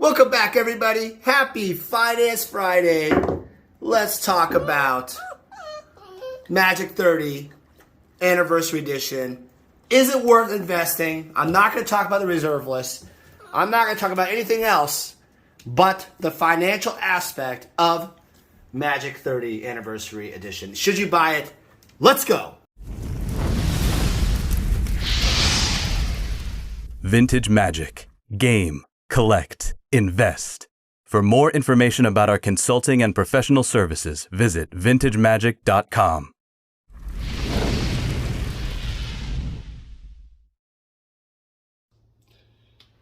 Welcome back, everybody. Happy Finance Friday. Let's talk about Magic 30 Anniversary Edition. Is it worth investing? I'm not going to talk about the reserve list. I'm not going to talk about anything else but the financial aspect of Magic 30 Anniversary Edition. Should you buy it? Let's go. Vintage Magic. Game. Collect. Invest. For more information about our consulting and professional services, visit vintagemagic.com.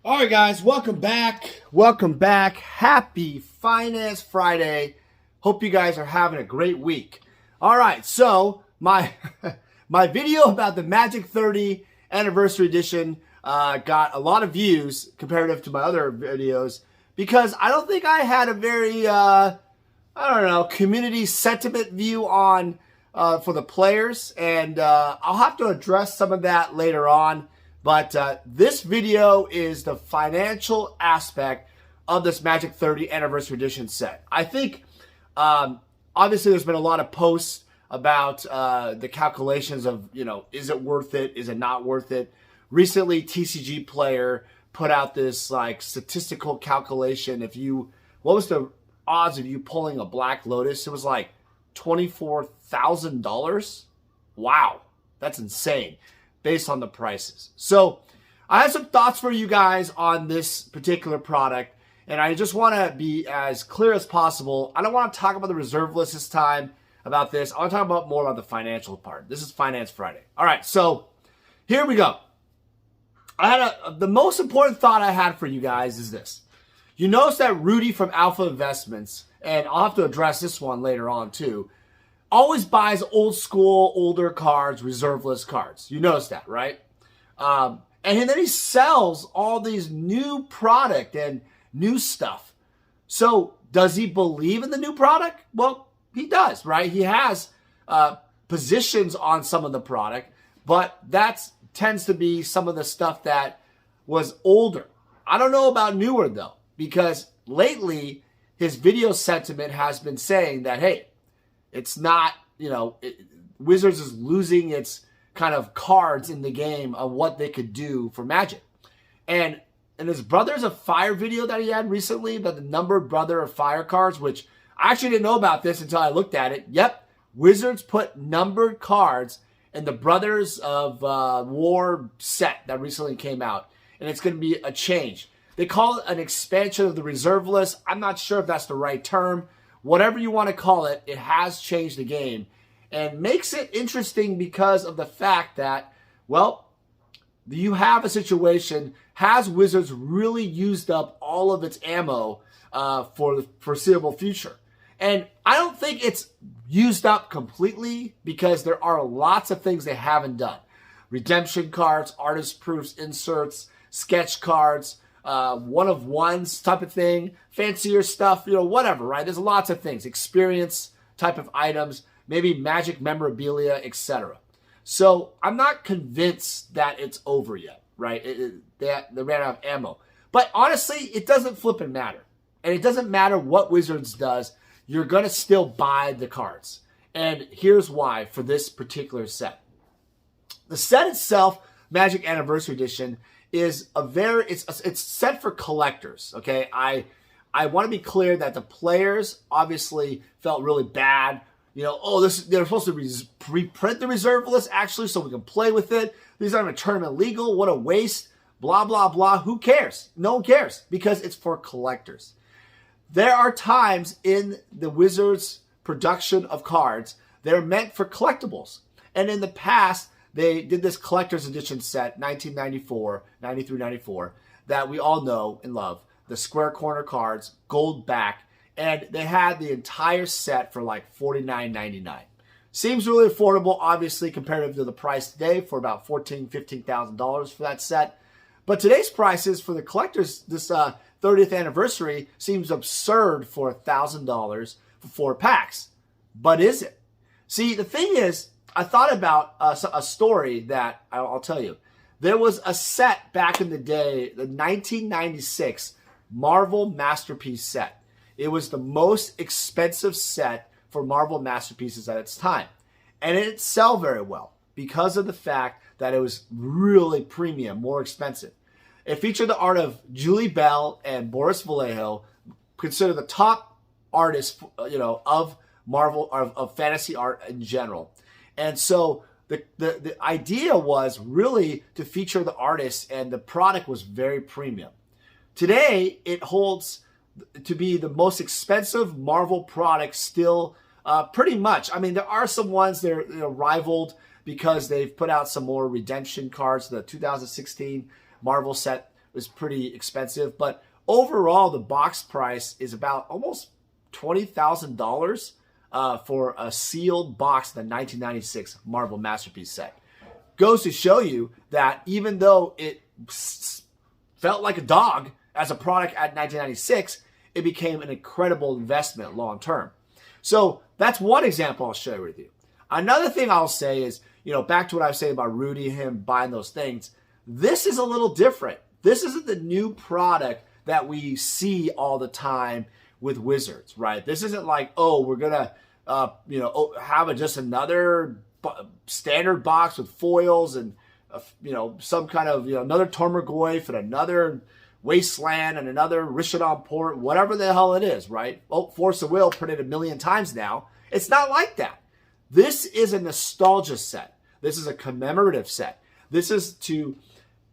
All right, guys, welcome back. Welcome back. Happy Finance Friday. Hope you guys are having a great week. All right, so my video about the Magic 30 Anniversary Edition got a lot of views comparative to my other videos because I don't think I had a very, community sentiment view on for the players, and I'll have to address some of that later on. But this video is the financial aspect of this Magic 30 Anniversary Edition set. I think, obviously, there's been a lot of posts about the calculations of, is it worth it? Is it not worth it? Recently, TCG Player put out this statistical calculation. What was the odds of you pulling a Black Lotus? It was like $24,000. Wow, that's insane based on the prices. So I have some thoughts for you guys on this particular product, and I just want to be as clear as possible. I don't want to talk about the reserve list this time about this. I want to talk about more about the financial part. This is Finance Friday. All right, so here we go. The most important thought I had for you guys is this. You notice that Rudy from Alpha Investments, and I'll have to address this one later on too, always buys old school, older cards, reserve list cards. You notice that, right? And then he sells all these new product and new stuff. So does he believe in the new product? Well, he does, right? He has positions on some of the product, but that's tends to be some of the stuff that was older. I don't know about newer though, because lately his video sentiment has been saying that, hey, it's not, Wizards is losing its kind of cards in the game of what they could do for Magic. And his Brothers of Fire video that he had recently, about the numbered Brother of Fire cards, which I actually didn't know about this until I looked at it. Yep, Wizards put numbered cards in the Brothers of War set that recently came out. And it's going to be a change. They call it an expansion of the reserve list. I'm not sure if that's the right term. Whatever you want to call it, it has changed the game. And makes it interesting because of the fact that, well, you have a situation, has Wizards really used up all of its ammo for the foreseeable future? And I don't think it's used up completely because there are lots of things they haven't done. Redemption cards, artist proofs, inserts, sketch cards, one-of-ones type of thing, fancier stuff, whatever, right? There's lots of things, experience type of items, maybe Magic memorabilia, etc. So I'm not convinced that it's over yet, right? They ran out of ammo. But honestly, it doesn't flip and matter. And it doesn't matter what Wizards does. You're going to still buy the cards. And here's why for this particular set. The set itself, Magic Anniversary Edition, is it's set for collectors, okay? I want to be clear that the players obviously felt really bad. They're supposed to reprint the reserve list actually so we can play with it. These aren't a tournament legal. What a waste. Blah, blah, blah. Who cares? No one cares because it's for collectors. There are times in the Wizards production of cards, they're meant for collectibles. And in the past, they did this collector's edition set, 1994, 93, 94, that we all know and love. The square corner cards, gold back, and they had the entire set for like $49.99. Seems really affordable, obviously, comparative to the price today for about $14,000, $15,000 for that set. But today's prices for the collectors, this 30th anniversary, seems absurd for $1,000 for 4 packs. But is it? See, the thing is, I thought about a story that I'll tell you. There was a set back in the day, the 1996 Marvel Masterpiece set. It was the most expensive set for Marvel Masterpieces at its time. And it didn't sell very well because of the fact that it was really premium, more expensive. It featured the art of Julie Bell and Boris Vallejo, considered the top artists, of Marvel, of fantasy art in general. And so the idea was really to feature the artists, and the product was very premium. Today, it holds to be the most expensive Marvel product still, pretty much. I mean, there are some ones that are rivaled because they've put out some more redemption cards. The 2016 Marvel set was pretty expensive, but overall, the box price is about almost $20,000 for a sealed box of the 1996 Marvel Masterpiece set. Goes to show you that even though it felt like a dog as a product at 1996, it became an incredible investment long term. So that's one example I'll share with you. Another thing I'll say is, back to what I was saying about Rudy and him buying those things. This is a little different. This isn't the new product that we see all the time with Wizards, right? This isn't like, oh, we're going to, have just another standard box with foils and, some kind of, another Tormergoyf and another Wasteland and another Rishadan Port, whatever the hell it is, right? Oh, Force of Will printed 1 million times now. It's not like that. This is a nostalgia set. This is a commemorative set. This is to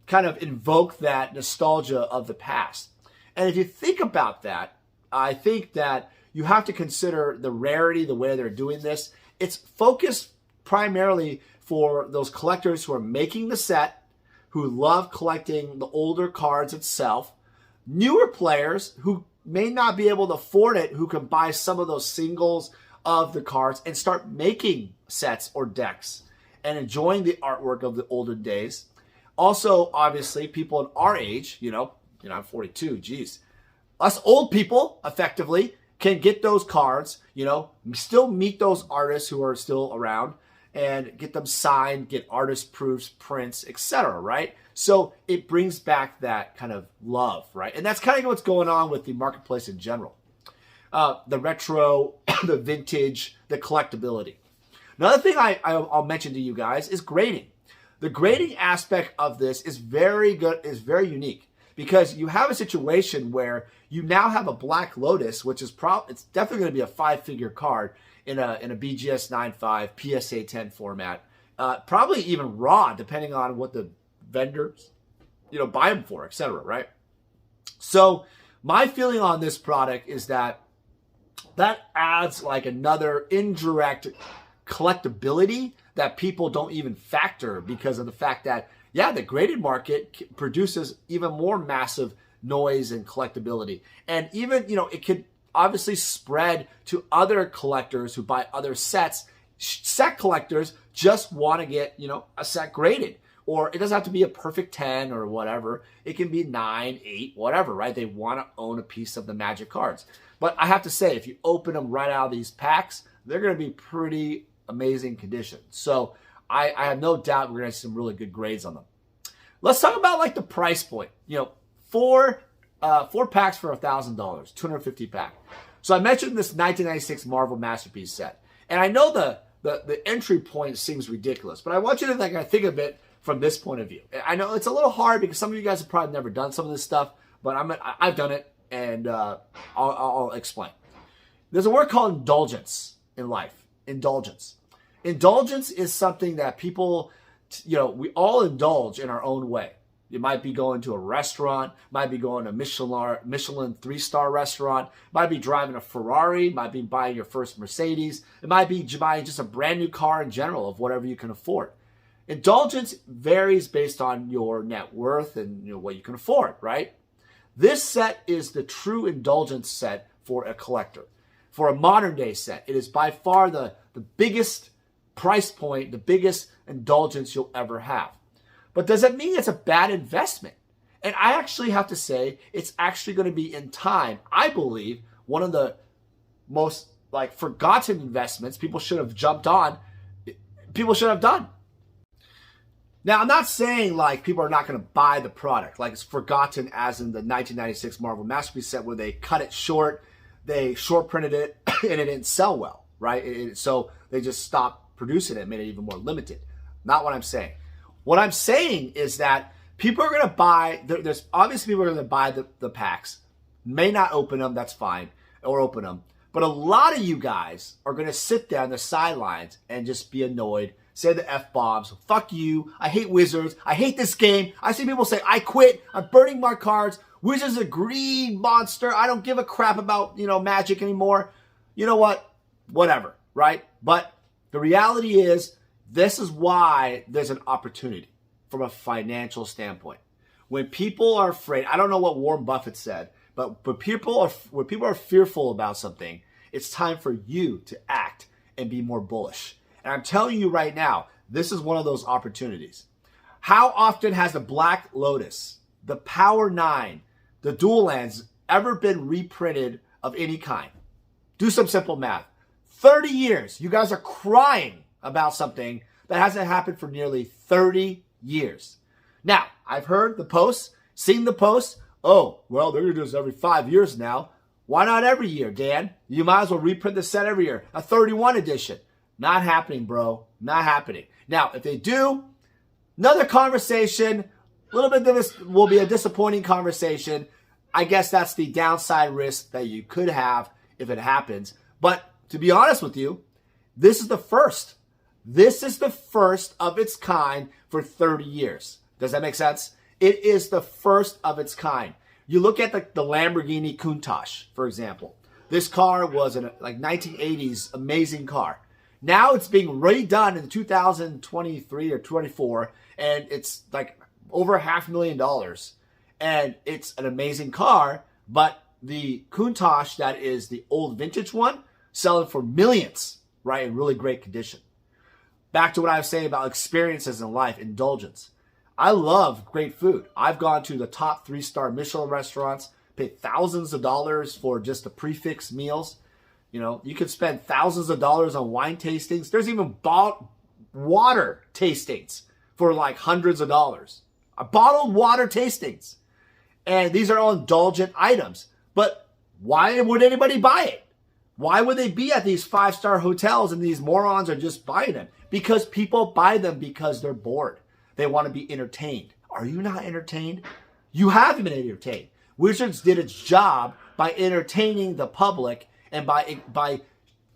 kind of invoke that nostalgia of the past. And if you think about that, I think that you have to consider the rarity, the way they're doing this. It's focused primarily for those collectors who are making the set, who love collecting the older cards itself, newer players who may not be able to afford it, who can buy some of those singles of the cards and start making sets or decks and enjoying the artwork of the olden days. Also, obviously, people in our age, I'm 42, geez. Us old people, effectively, can get those cards, still meet those artists who are still around and get them signed, get artist proofs, prints, etc., right? So it brings back that kind of love, right? And that's kind of what's going on with the marketplace in general. The retro, the vintage, the collectability. Another thing I'll mention to you guys is grading. The grading aspect of this is very good, is very unique, because you have a situation where you now have a Black Lotus, which is it's definitely going to be a 5-figure card in a BGS 9.5 PSA 10 format, probably even raw, depending on what the vendors, buy them for, etc. Right? So my feeling on this product is that adds like another indirect collectability that people don't even factor, because of the fact that, the graded market produces even more massive noise and collectability. And even, it could obviously spread to other collectors who buy other sets. Set collectors just want to get, a set graded. Or it doesn't have to be a perfect 10 or whatever. It can be 9, 8, whatever, right? They want to own a piece of the Magic cards. But I have to say, if you open them right out of these packs, they're going to be pretty amazing condition. So I have no doubt we're going to see some really good grades on them. Let's talk about like the price point. Four packs for $1,000, 250 pack. So I mentioned this 1996 Marvel Masterpiece set, and I know the entry point seems ridiculous, but I want you to think of it from this point of view. I know it's a little hard because some of you guys have probably never done some of this stuff, but I've done it, and I'll explain. There's a word called indulgence in life. Indulgence. Indulgence is something that people, we all indulge in our own way. You might be going to a restaurant, might be going to a Michelin 3-star restaurant, might be driving a Ferrari, might be buying your first Mercedes, it might be buying just a brand new car in general of whatever you can afford. Indulgence varies based on your net worth and what you can afford, right? This set is the true indulgence set for a collector. For a modern day set, it is by far the biggest price point, the biggest indulgence you'll ever have. But does that mean it's a bad investment? And I actually have to say, it's actually going to be, in time, I believe, one of the most forgotten investments people should have jumped on, people should have done. Now, I'm not saying like people are not going to buy the product, like it's forgotten as in the 1996 Marvel Masterpiece set where they cut it short, they short printed it, and it didn't sell well, right? So they just stopped producing it, made it even more limited. Not what I'm saying. What I'm saying is that people are going to buy, there's obviously people are going to buy the packs, may not open them, that's fine, or open them. But a lot of you guys are going to sit there on the sidelines and just be annoyed, say the F-bombs, fuck you, I hate Wizards, I hate this game. I see people say, I quit, I'm burning my cards, Wizards is a greed monster, I don't give a crap about, Magic anymore. You know what? Whatever, right? But the reality is, this is why there's an opportunity from a financial standpoint. When people are afraid, I don't know what Warren Buffett said, but when people are fearful about something, it's time for you to act and be more bullish. And I'm telling you right now, this is one of those opportunities. How often has the Black Lotus, the Power 9, the Dual Lands ever been reprinted of any kind? Do some simple math. 30 years. You guys are crying about something that hasn't happened for nearly 30 years. Now, I've heard the posts, seen the posts. Oh, well, they're going to do this every 5 years now. Why not every year, Dan? You might as well reprint the set every year. A 31 edition. Not happening, bro. Not happening. Now, if they do, another conversation. A little bit of this will be a disappointing conversation. I guess that's the downside risk that you could have if it happens. But to be honest with you, this is the first. This is the first of its kind for 30 years. Does that make sense? It is the first of its kind. You look at the Lamborghini Countach, for example. This car was a 1980s amazing car. Now it's being redone in 2023 or 24, and it's like over $500,000. And it's an amazing car, but the Countach that is the old vintage one, selling for millions, right, in really great condition. Back to what I was saying about experiences in life, indulgence. I love great food. I've gone to the top 3-star Michelin restaurants, paid thousands of dollars for just the prefix meals. You could spend thousands of dollars on wine tastings. There's even water tastings for like hundreds of dollars. Bottled water tastings. And these are all indulgent items. But why would anybody buy it? Why would they be at these 5-star hotels and these morons are just buying them? Because people buy them because they're bored. They want to be entertained. Are you not entertained? You have been entertained. Wizards did its job by entertaining the public and by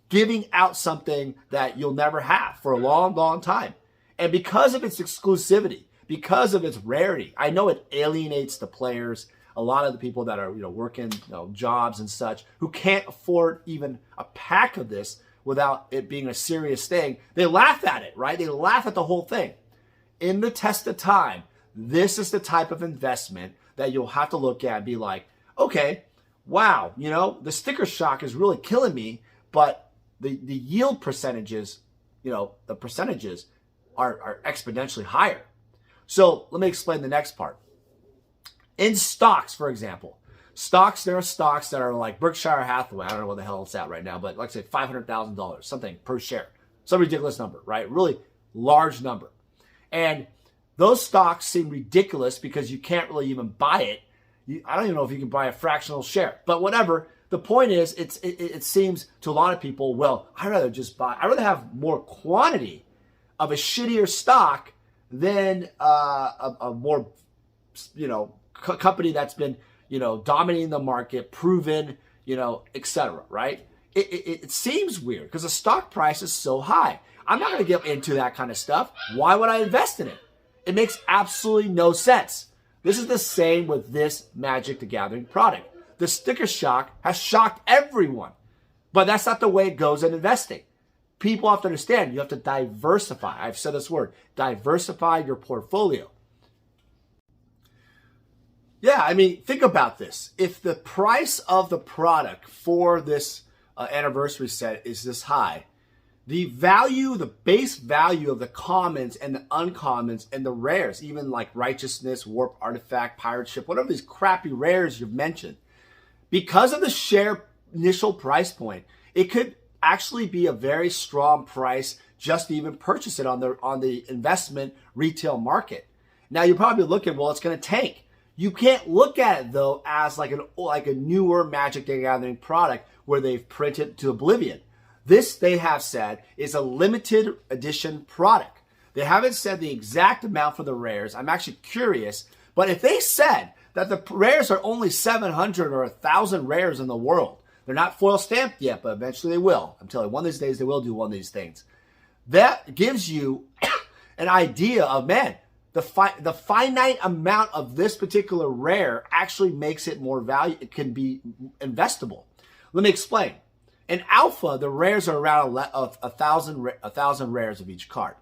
giving out something that you'll never have for a long, long time. And because of its exclusivity, because of its rarity, I know it alienates the players, a lot of the people that are working jobs and such, who can't afford even a pack of this without it being a serious thing. They laugh at it, right? They laugh at the whole thing. In the test of time, this is the type of investment that you'll have to look at and be like, okay, wow, the sticker shock is really killing me, but the yield percentages, the percentages are exponentially higher. So let me explain the next part. In stocks, for example, there are stocks that are like Berkshire Hathaway. I don't know what the hell it's at right now, but like say $500,000, something per share. Some ridiculous number, right? Really large number. And those stocks seem ridiculous because you can't really even buy it. I don't even know if you can buy a fractional share, but whatever. The point is, it seems to a lot of people, well, I'd rather have more quantity of a shittier stock than a more, company that's been, dominating the market, proven, etc. Right? It seems weird because the stock price is so high. I'm not going to get into that kind of stuff. Why would I invest in it? It makes absolutely no sense. This is the same with this Magic the Gathering product. The sticker shock has shocked everyone. But that's not the way it goes in investing. People have to understand, you have to diversify. I've said this word, diversify your portfolio. Yeah, I mean, think about this. If the price of the product for this anniversary set is this high, the base value of the commons and the uncommons and the rares, even like Righteousness, Warp Artifact, Pirate Ship, whatever these crappy rares you've mentioned, because of the share initial price point, it could actually be a very strong price just to even purchase it on the investment retail market. Now you're probably looking, well, it's going to tank. You can't look at it though as like a newer Magic the Gathering product where they've printed to oblivion. This, they have said, is a limited edition product. They haven't said the exact amount for the rares. I'm actually curious, but if they said that the rares are only 700 or 1,000 rares in the world, they're not foil stamped yet, but eventually they will. I'm telling you, one of these days they will do one of these things. That gives you an idea of, man, the finite amount of this particular rare actually makes it more value. It can be investable. Let me explain. In alpha, the rares are around 1,000 rares of each card.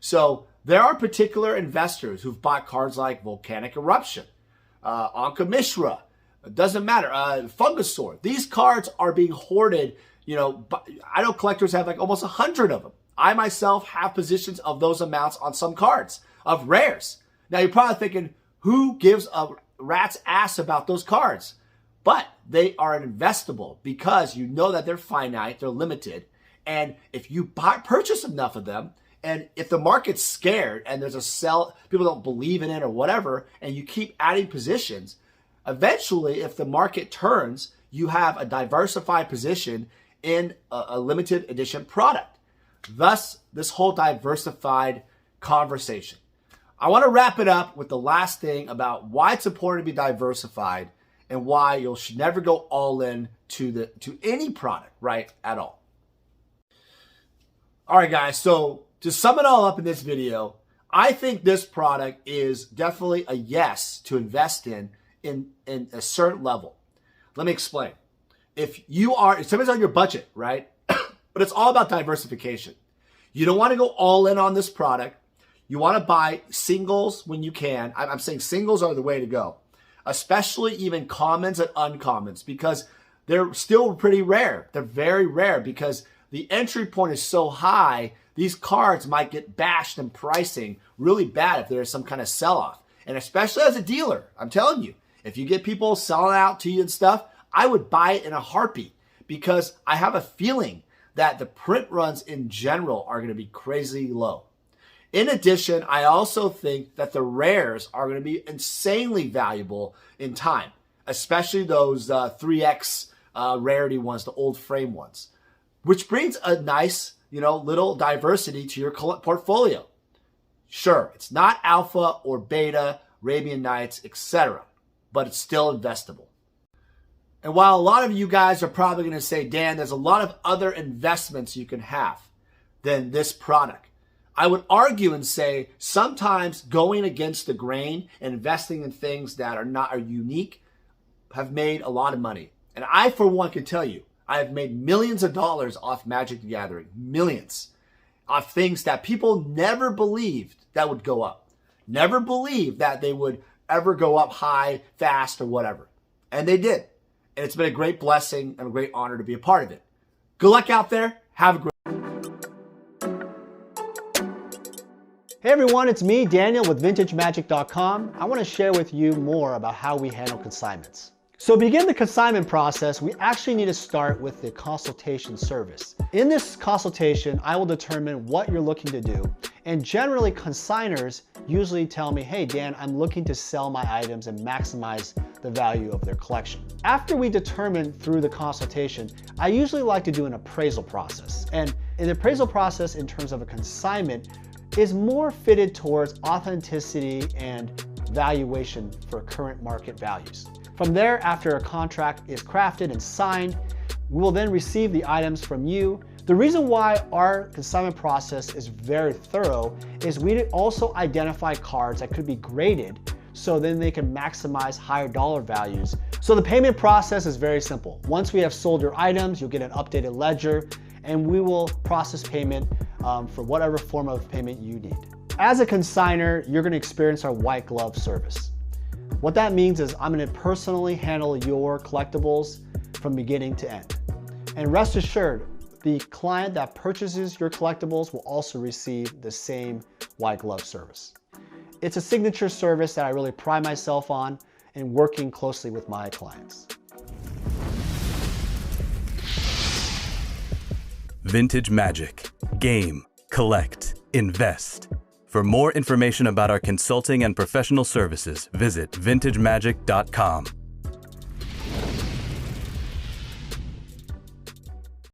So there are particular investors who've bought cards like Volcanic Eruption, Anka Mishra, it doesn't matter, Fungusaur. These cards are being hoarded. You know, I know collectors have like almost 100 of them. I myself have positions of those amounts on some cards of rares. Now you're probably thinking, who gives a rat's ass about those cards? But they are investable because you know that they're finite, they're limited. And if you purchase enough of them, and if the market's scared and there's a sell, people don't believe in it or whatever, and you keep adding positions, eventually, if the market turns, you have a diversified position in a limited edition product. Thus, this whole diversified conversation. I want to wrap it up with the last thing about why it's important to be diversified and why you should never go all in to any product, right, at all. All right, guys, so to sum it all up in this video, I think this product is definitely a yes to invest in a certain level. Let me explain. If somebody's on your budget, right? But it's all about diversification. You don't want to go all in on this product. You want to buy singles when you can. I'm saying singles are the way to go, especially even commons and uncommons, because they're still pretty rare. They're very rare because the entry point is so high. These cards might get bashed in pricing really bad if there's some kind of sell-off. And especially as a dealer, I'm telling you, if you get people selling out to you and stuff, I would buy it in a heartbeat because I have a feeling that the print runs in general are going to be crazy low. In addition, I also think that the rares are going to be insanely valuable in time, especially those 3X rarity ones, the old frame ones, which brings a nice, little diversity to your portfolio. Sure, it's not alpha or beta, Arabian Nights, etc., but it's still investable. And while a lot of you guys are probably going to say, Dan, there's a lot of other investments you can have than this product, I would argue and say sometimes going against the grain and investing in things that are unique have made a lot of money. And I, for one, can tell you, I have made millions of dollars off Magic the Gathering, millions of things that people never believed that would go up, never believed that they would ever go up high, fast, or whatever. And they did. And it's been a great blessing and a great honor to be a part of it. Good luck out there. Have a great Hey everyone, it's me, Daniel with VintageMagic.com. I want to share with you more about how we handle consignments. So to begin the consignment process, we actually need to start with the consultation service. In this consultation, I will determine what you're looking to do. And generally, consigners usually tell me, hey Dan, I'm looking to sell my items and maximize the value of their collection. After we determine through the consultation, I usually like to do an appraisal process. And an appraisal process in terms of a consignment is more fitted towards authenticity and valuation for current market values. From there, after a contract is crafted and signed, we will then receive the items from you. The reason why our consignment process is very thorough is we also identify cards that could be graded so then they can maximize higher dollar values. So the payment process is very simple. Once we have sold your items, you'll get an updated ledger and we will process payment for whatever form of payment you need. As a consignor, you're gonna experience our white glove service. What that means is I'm gonna personally handle your collectibles from beginning to end. And rest assured, the client that purchases your collectibles will also receive the same white glove service. It's a signature service that I really pride myself on in working closely with my clients. Vintage Magic. Game. collect, invest. For more information about our consulting and professional services, visit vintagemagic.com.